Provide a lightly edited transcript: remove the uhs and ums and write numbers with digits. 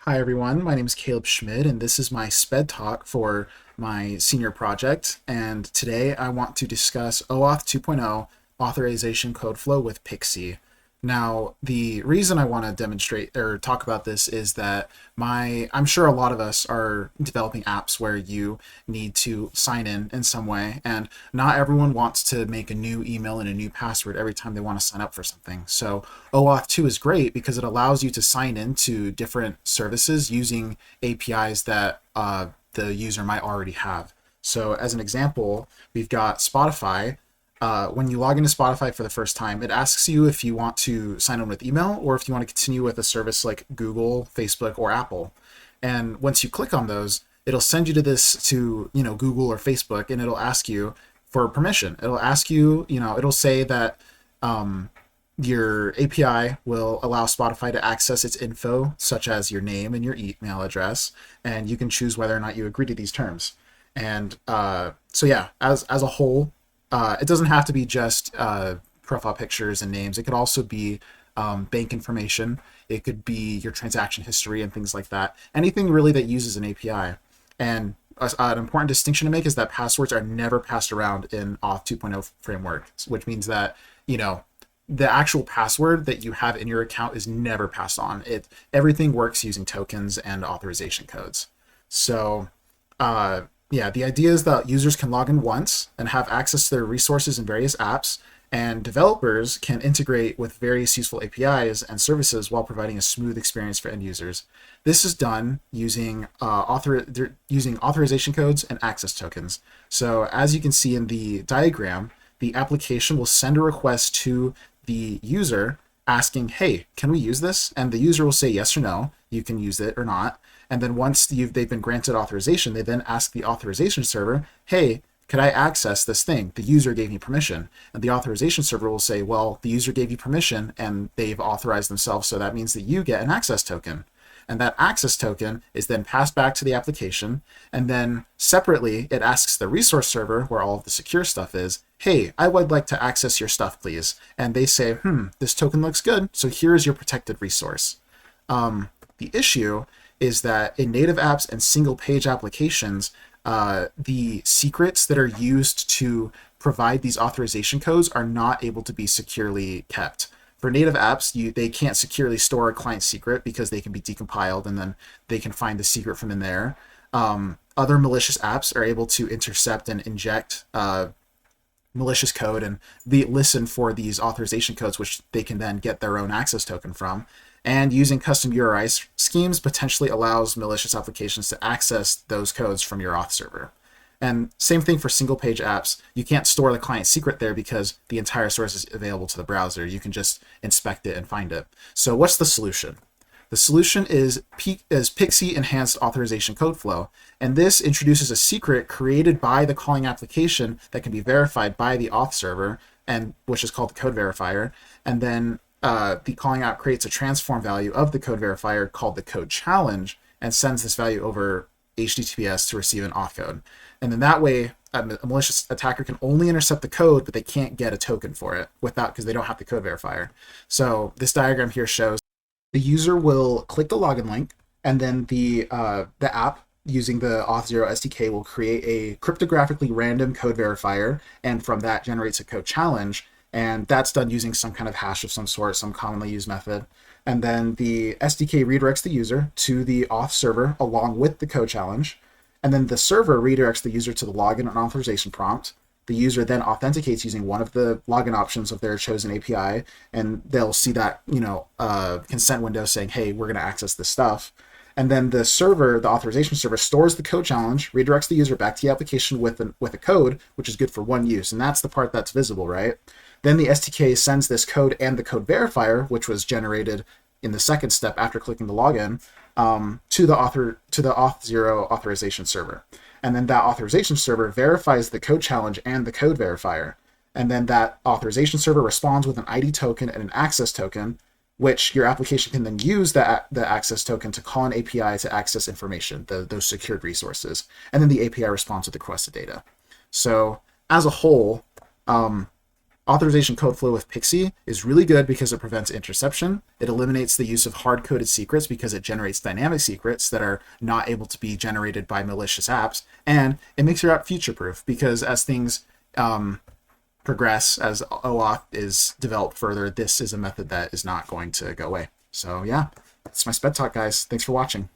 Hi everyone, my name is Caleb Schmidt and this is my SPED talk for my senior project. And today I want to discuss OAuth 2.0 authorization code flow with PKCE. Now, the reason I want to demonstrate or talk about this is that I'm sure a lot of us are developing apps where you need to sign in some way, and not everyone wants to make a new email and a new password every time they want to sign up for something. So OAuth 2 is great because it allows you to sign into different services using APIs that the user might already have. So as an example, we've got Spotify. When you log into Spotify for the first time, it asks you if you want to sign in with email or if you want to continue with a service like Google, Facebook, or Apple. And once you click on those, it'll send you to Google or Facebook, and it'll ask you for permission. It'll ask you, it'll say that your API will allow Spotify to access its info, such as your name and your email address, and you can choose whether or not you agree to these terms. And so yeah, as a whole, it doesn't have to be just profile pictures and names. It could also be bank information. It could be your transaction history and things like that. Anything really that uses an API. And an important distinction to make is that passwords are never passed around in Auth 2.0 framework, which means that, the actual password that you have in your account is never passed on. Everything works using tokens and authorization codes. So yeah, the idea is that users can log in once and have access to their resources in various apps, and developers can integrate with various useful APIs and services while providing a smooth experience for end users. This is done using authorization codes and access tokens. So as you can see in the diagram, the application will send a request to the user asking, hey, can we use this? And the user will say yes or no, you can use it or not. And then once they've been granted authorization, they then ask the authorization server, hey, could I access this thing? The user gave me permission. And the authorization server will say, well, the user gave you permission and they've authorized themselves, so that means that you get an access token. And that access token is then passed back to the application. And then separately, it asks the resource server, where all of the secure stuff is, hey, I would like to access your stuff, please. And they say, this token looks good, so here is your protected resource. The issue is that in native apps and single page applications, the secrets that are used to provide these authorization codes are not able to be securely kept. For native apps, they can't securely store a client secret because they can be decompiled and then they can find the secret from in there. Other malicious apps are able to intercept and inject malicious code and listen for these authorization codes, which they can then get their own access token from. And using custom URI schemes potentially allows malicious applications to access those codes from your auth server. And same thing for single page apps. You can't store the client secret there because the entire source is available to the browser. You can just inspect it and find it. So what's the solution? The solution is PKCE Enhanced Authorization Code Flow, and this introduces a secret created by the calling application that can be verified by the auth server, and which is called the code verifier. And then the calling app creates a transform value of the code verifier called the code challenge and sends this value over HTTPS to receive an auth code. And then that way, a malicious attacker can only intercept the code, but they can't get a token for it because they don't have the code verifier. So this diagram here shows the user will click the login link, and then the app using the Auth0 SDK will create a cryptographically random code verifier, and from that generates a code challenge. And that's done using some kind of hash of some sort, some commonly used method. And then the SDK redirects the user to the auth server along with the code challenge. And then the server redirects the user to the login and authorization prompt. The user then authenticates using one of the login options of their chosen API, and they'll see that consent window saying, hey, we're going to access this stuff. And then the authorization server, stores the code challenge, redirects the user back to the application with a code, which is good for one use. And that's the part that's visible, right? Then the SDK sends this code and the code verifier, which was generated in the second step after clicking the login, to the Auth0 authorization server. And then that authorization server verifies the code challenge and the code verifier. And then that authorization server responds with an ID token and an access token, which your application can then use the access token to call an API to access information, those secured resources. And then the API responds with the requested data. So as a whole, authorization code flow with PKCE is really good because it prevents interception. It eliminates the use of hard-coded secrets because it generates dynamic secrets that are not able to be generated by malicious apps. And it makes your app future-proof because as things progress, as OAuth is developed further, this is a method that is not going to go away. So yeah, that's my SPED talk, guys. Thanks for watching.